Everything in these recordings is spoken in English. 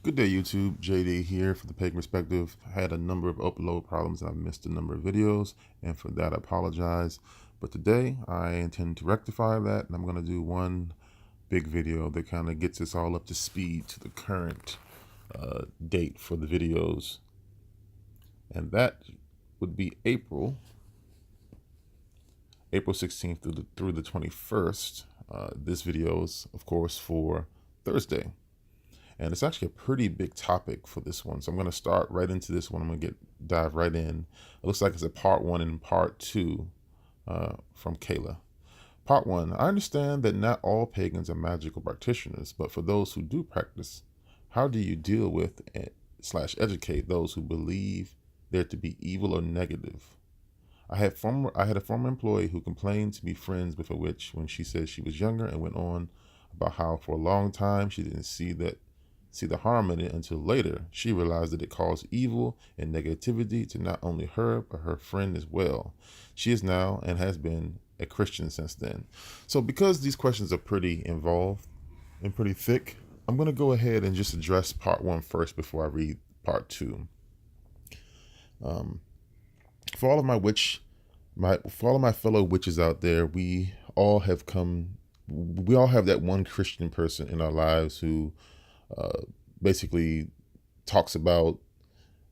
Good day, YouTube. JD here for the Pagan Perspective. I had a number of upload problems and I missed a number of videos, and for that I apologize. But today I intend to rectify that, and I'm going to do one big video that kind of gets us all up to speed to the current date for the videos, and that would be April 16th through the 21st. This video is, of course, for Thursday. And it's actually a pretty big topic for this one. So I'm going to start right into this one. I'm going to dive right in. It looks like it's a part one and part two from Kayla. Part one: I understand that not all pagans are magical practitioners, but for those who do practice, how do you deal with / educate those who believe there to be evil or negative? I had a former employee who complained to be friends with a witch when she said she was younger, and went on about how for a long time she didn't see the harm in it until later she realized that it caused evil and negativity to not only her but her friend as well. She is now and has been a Christian since then. So because these questions are pretty involved and pretty thick, I'm going to go ahead and just address part one first before I read part two. For all of my fellow witches out there, we all have that one Christian person in our lives who basically talks about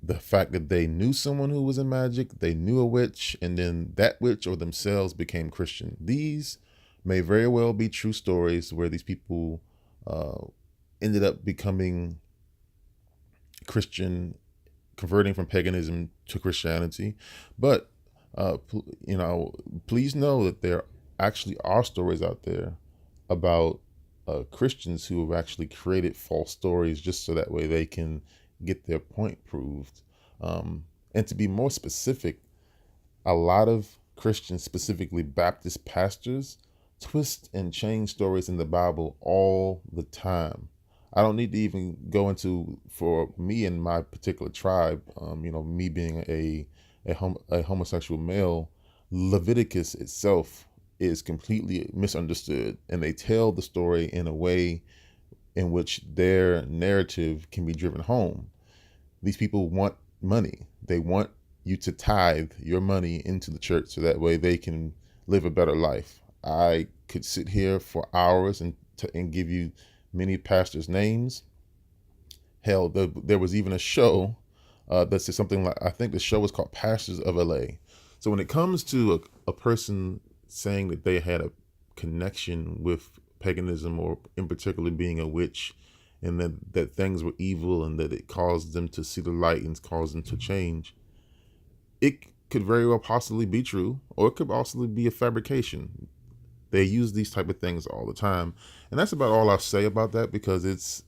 the fact that they knew someone who was in magic, they knew a witch, and then that witch or themselves became Christian. These may very well be true stories where these people ended up becoming Christian, converting from paganism to Christianity. But please know that there actually are stories out there about Christians who have actually created false stories just so that way they can get their point proved. And to be more specific, a lot of Christians, specifically Baptist pastors, twist and change stories in the Bible all the time. I don't need to even go into, for me and my particular tribe, me being a homosexual male, Leviticus itself is completely misunderstood, and they tell the story in a way in which their narrative can be driven home. These people want money. They want you to tithe your money into the church so that way they can live a better life. I could sit here for hours and give you many pastors' names. Hell, there was even a show that said something like, I think the show was called Pastors of LA. So when it comes to a person saying that they had a connection with paganism, or in particular being a witch, and that things were evil and that it caused them to see the light and caused them to change, it could very well possibly be true, or it could also be a fabrication. They use these type of things all the time, and that's about all I'll say about that, because it's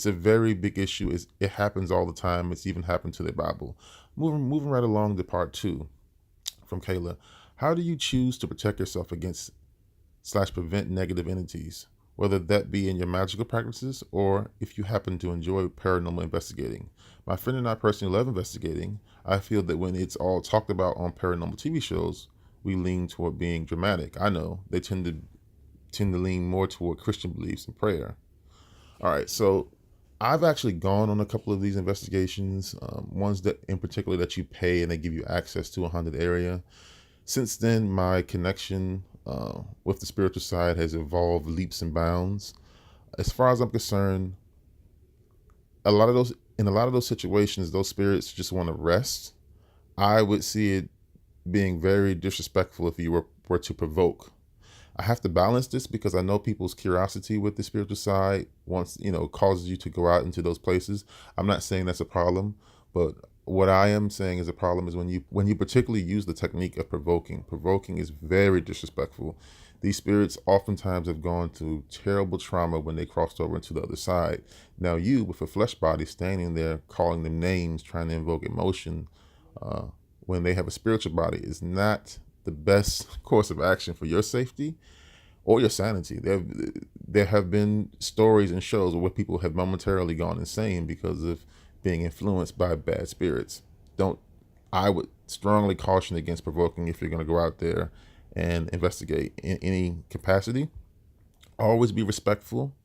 a very big issue. It happens all the time. It's even happened to the Bible. Moving right along to part two from Kayla. How do you choose to protect yourself against / prevent negative entities, whether that be in your magical practices or if you happen to enjoy paranormal investigating? My friend and I personally love investigating. I feel that when it's all talked about on paranormal TV shows, we lean toward being dramatic. I know they tend to lean more toward Christian beliefs and prayer. All right, so I've actually gone on a couple of these investigations, ones that in particular that you pay and they give you access to a haunted area. Since then, my connection with the spiritual side has evolved leaps and bounds. As far as I'm concerned, in a lot of those situations, those spirits just want to rest. I would see it being very disrespectful if you were to provoke. I have to balance this because I know people's curiosity with the spiritual side causes you to go out into those places. I'm not saying that's a problem, but what I am saying is a problem is when you particularly use the technique of provoking. Provoking is very disrespectful. These spirits oftentimes have gone through terrible trauma when they crossed over into the other side. Now you, with a flesh body, standing there calling them names, trying to invoke emotion, when they have a spiritual body, is not the best course of action for your safety or your sanity. There have been stories and shows where people have momentarily gone insane because of being influenced by bad spirits. I would strongly caution against provoking if you're going to go out there and investigate in any capacity. Always be respectful.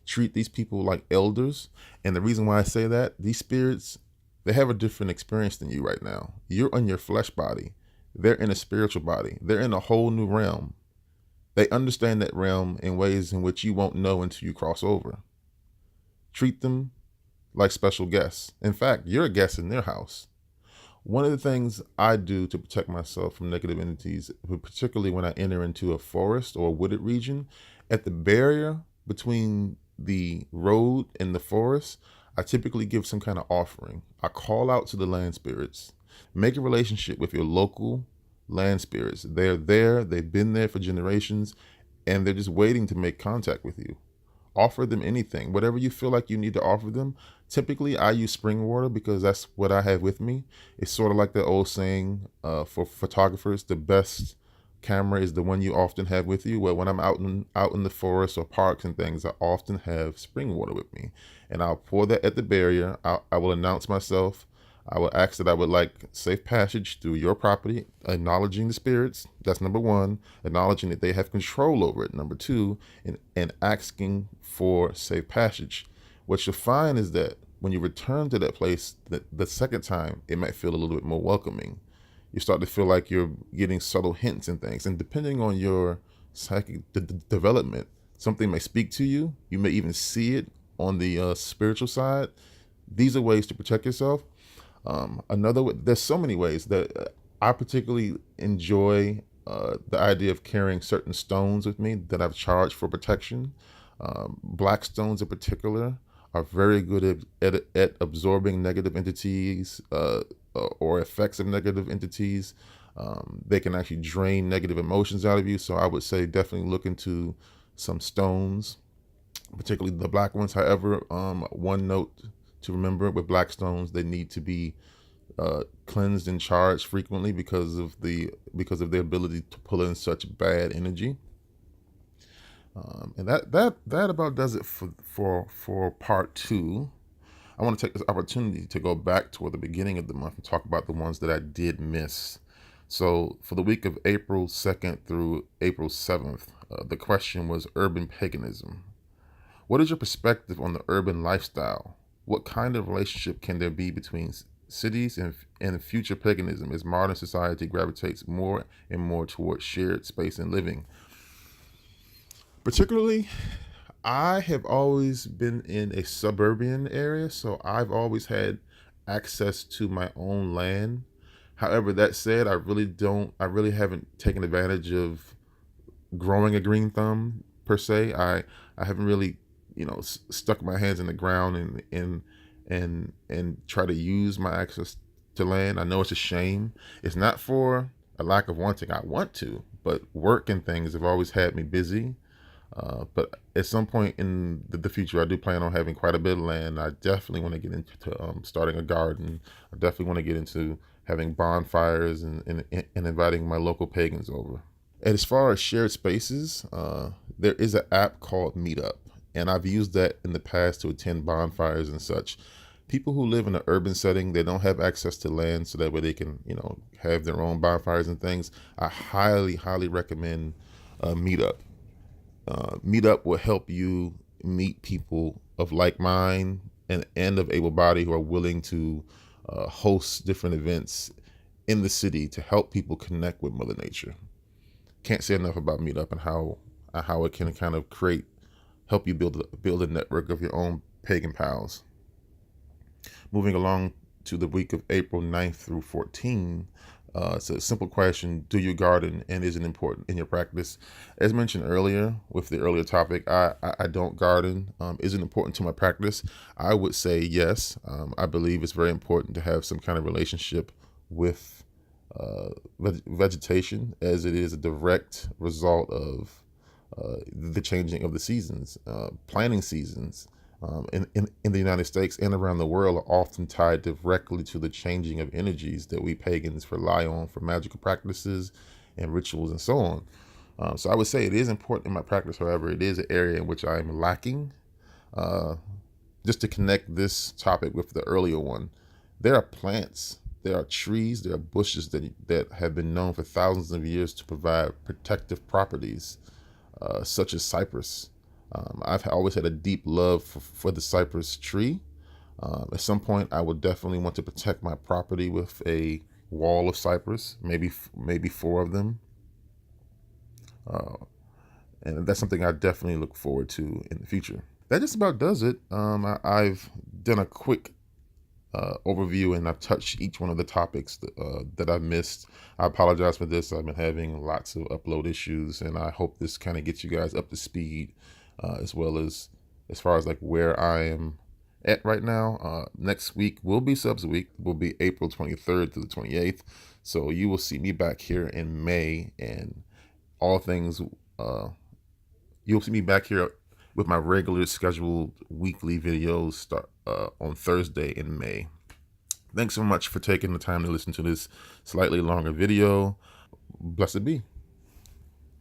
Treat these people like elders. And the reason why I say that, these spirits, they have a different experience than you right now. You're in your flesh body. They're in a spiritual body. They're in a whole new realm. They understand that realm in ways in which you won't know until you cross over. Treat them like special guests. In fact, you're a guest in their house. One of the things I do to protect myself from negative entities, particularly when I enter into a forest or a wooded region, at the barrier between the road and the forest, I typically give some kind of offering. I call out to the land spirits. Make a relationship with your local land spirits. They're there, they've been there for generations, and they're just waiting to make contact with you. Offer them anything, whatever you feel like you need to offer them. Typically, I use spring water because that's what I have with me. It's sort of like the old saying for photographers: the best camera is the one you often have with you. Well, when I'm out in the forest or parks and things, I often have spring water with me, and I'll pour that at the barrier. I will announce myself. I will ask that I would like safe passage through your property, acknowledging the spirits. That's number one, acknowledging that they have control over it. Number two, and asking for safe passage. What you'll find is that when you return to that place the second time, it might feel a little bit more welcoming. You start to feel like you're getting subtle hints and things. And depending on your psychic development, something may speak to you. You may even see it on the spiritual side. These are ways to protect yourself. There's so many ways that I particularly enjoy the idea of carrying certain stones with me that I've charged for protection. Black stones in particular are very good at absorbing negative entities or effects of negative entities. They can actually drain negative emotions out of you. So I would say definitely look into some stones, particularly the black ones. However, one note to remember with black stones, they need to be cleansed and charged frequently because of their ability to pull in such bad energy. And that about does it for part two. I want to take this opportunity to go back toward the beginning of the month and talk about the ones that I did miss. So for the week of April 2nd through April 7th, the question was urban paganism. What is your perspective on the urban lifestyle? What kind of relationship can there be between cities and future paganism as modern society gravitates more and more towards shared space and living? Particularly, I have always been in a suburban area, so I've always had access to my own land. However, that said, I really haven't taken advantage of growing a green thumb per se. I haven't really, stuck my hands in the ground and try to use my access to land. I know it's a shame. It's not for a lack of wanting. I want to, but work and things have always had me busy. But at some point in the future, I do plan on having quite a bit of land. I definitely want to get into starting a garden. I definitely want to get into having bonfires and inviting my local pagans over. And as far as shared spaces, there is an app called Meetup, and I've used that in the past to attend bonfires and such. People who live in an urban setting, they don't have access to land, so that way they can, have their own bonfires and things. I highly, highly recommend Meetup. Meetup will help you meet people of like mind and of able body who are willing to host different events in the city to help people connect with Mother Nature. Can't say enough about Meetup and how it can kind of help you build a network of your own pagan pals. Moving along to the week of April 9th through 14th. It's a simple question: do you garden, and is it important in your practice? As mentioned earlier with the earlier topic, I don't garden. Is it important to my practice? I would say yes. I believe it's very important to have some kind of relationship with vegetation, as it is a direct result of the changing of the seasons. Planting seasons in the United States and around the world are often tied directly to the changing of energies that we pagans rely on for magical practices and rituals and so on. So I would say it is important in my practice. However, it is an area in which I am lacking. Just to connect this topic with the earlier one, there are plants, there are trees, there are bushes that have been known for thousands of years to provide protective properties, such as cypress. I've always had a deep love for the cypress tree. At some point, I would definitely want to protect my property with a wall of cypress, maybe four of them, uh, and that's something I definitely look forward to in the future. That just about does it. I've done a quick overview, and I've touched each one of the topics that I missed. I apologize for this. I've been having lots of upload issues, and I hope this kind of gets you guys up to speed, as well as far as like where I am at right now. Next week will be Subs Week. Will be April 23rd to the 28th. So you will see me back here in May, and all things. You'll see me back here with my regular scheduled weekly videos start on Thursday in May. Thanks so much for taking the time to listen to this slightly longer video. Blessed be.